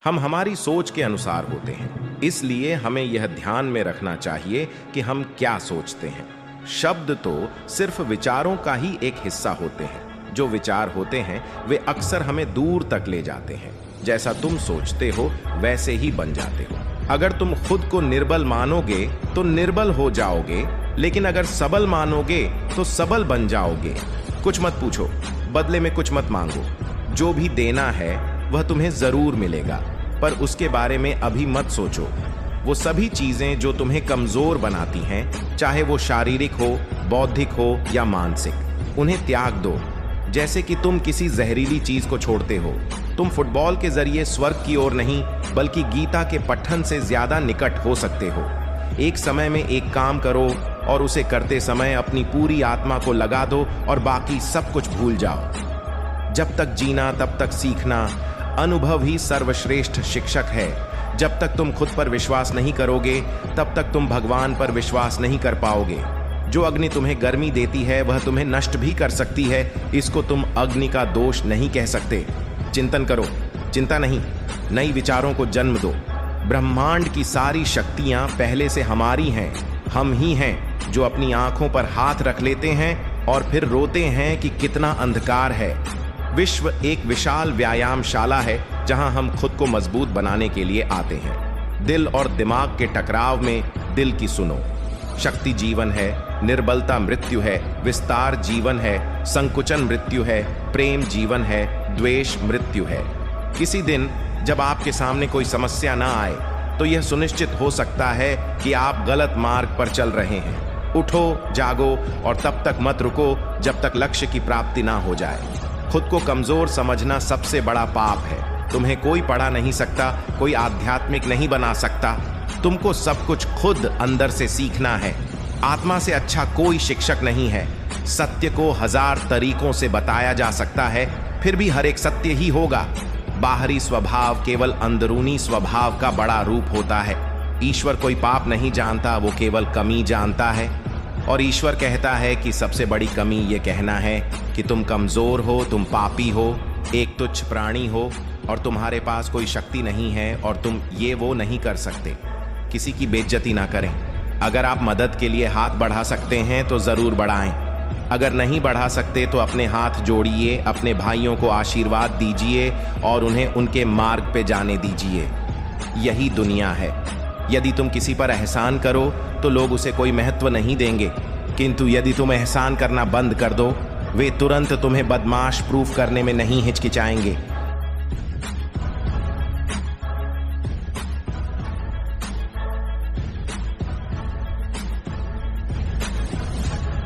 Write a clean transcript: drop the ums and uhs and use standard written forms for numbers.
हम हमारी सोच के अनुसार होते हैं, इसलिए हमें यह ध्यान में रखना चाहिए कि हम क्या सोचते हैं। शब्द तो सिर्फ विचारों का ही एक हिस्सा होते हैं। जो विचार होते हैं वे अक्सर हमें दूर तक ले जाते हैं। जैसा तुम सोचते हो वैसे ही बन जाते हो। अगर तुम खुद को निर्बल मानोगे तो निर्बल हो जाओगे, लेकिन अगर सबल मानोगे तो सबल बन जाओगे। कुछ मत पूछो, बदले में कुछ मत मांगो। जो भी देना है वह तुम्हें जरूर मिलेगा, पर उसके बारे में अभी मत सोचो। वो सभी चीजें जो तुम्हें कमजोर बनाती हैं, चाहे वो शारीरिक हो, बौद्धिक हो या मानसिक, उन्हें त्याग दो। जैसे कि तुम किसी जहरीली चीज को छोड़ते हो। तुम फुटबॉल के जरिए स्वर्ग की ओर नहीं, बल्कि गीता के पठन से ज्यादा निकट हो सकते हो। एक समय में एक काम करो और उसे करते समय अपनी पूरी आत्मा को लगा दो और बाकी सब कुछ भूल जाओ। जब तक जीना तब तक सीखना। अनुभव ही सर्वश्रेष्ठ शिक्षक है। जब तक तुम खुद पर विश्वास नहीं करोगे तब तक तुम भगवान पर विश्वास नहीं कर पाओगे। जो अग्नि तुम्हें गर्मी देती है वह तुम्हें नष्ट भी कर सकती है। इसको तुम अग्नि का दोष नहीं कह सकते। चिंतन करो, चिंता नहीं, नई विचारों को जन्म दो। ब्रह्मांड की सारी शक्तियां पहले से हमारी हैं। हम ही हैं जो अपनी आंखों पर हाथ रख लेते हैं और फिर रोते हैं कि कितना अंधकार है। विश्व एक विशाल व्यायामशाला है जहां हम खुद को मजबूत बनाने के लिए आते हैं। दिल और दिमाग के टकराव में दिल की सुनो। शक्ति जीवन है, निर्बलता मृत्यु है, विस्तार जीवन है, संकुचन मृत्यु है, प्रेम जीवन है, द्वेष मृत्यु है। किसी दिन जब आपके सामने कोई समस्या ना आए तो यह सुनिश्चित हो सकता है कि आप गलत मार्ग पर चल रहे हैं। उठो, जागो और तब तक मत रुको जब तक लक्ष्य की प्राप्ति ना हो जाए। खुद को कमजोर समझना सबसे बड़ा पाप है। तुम्हें कोई पढ़ा नहीं सकता, कोई आध्यात्मिक नहीं बना सकता। तुमको सब कुछ खुद अंदर से सीखना है। आत्मा से अच्छा कोई शिक्षक नहीं है। सत्य को 1000 तरीकों से बताया जा सकता है, फिर भी हर एक सत्य ही होगा। बाहरी स्वभाव केवल अंदरूनी स्वभाव का बड़ा रूप होता है। ईश्वर कोई पाप नहीं जानता, वो केवल कमी जानता है। और ईश्वर कहता है कि सबसे बड़ी कमी ये कहना है कि तुम कमजोर हो, तुम पापी हो, एक तुच्छ प्राणी हो और तुम्हारे पास कोई शक्ति नहीं है और तुम ये वो नहीं कर सकते। किसी की बेइज्जती ना करें। अगर आप मदद के लिए हाथ बढ़ा सकते हैं तो जरूर बढ़ाएं। अगर नहीं बढ़ा सकते तो अपने हाथ जोड़िए, अपने भाइयों को आशीर्वाद दीजिए और उन्हें उनके मार्ग पे जाने दीजिए। यही दुनिया है। यदि तुम किसी पर एहसान करो तो लोग उसे कोई महत्व नहीं देंगे, किंतु यदि तुम एहसान करना बंद कर दो, वे तुरंत तुम्हें बदमाश प्रूफ करने में नहीं हिचकिचाएंगे।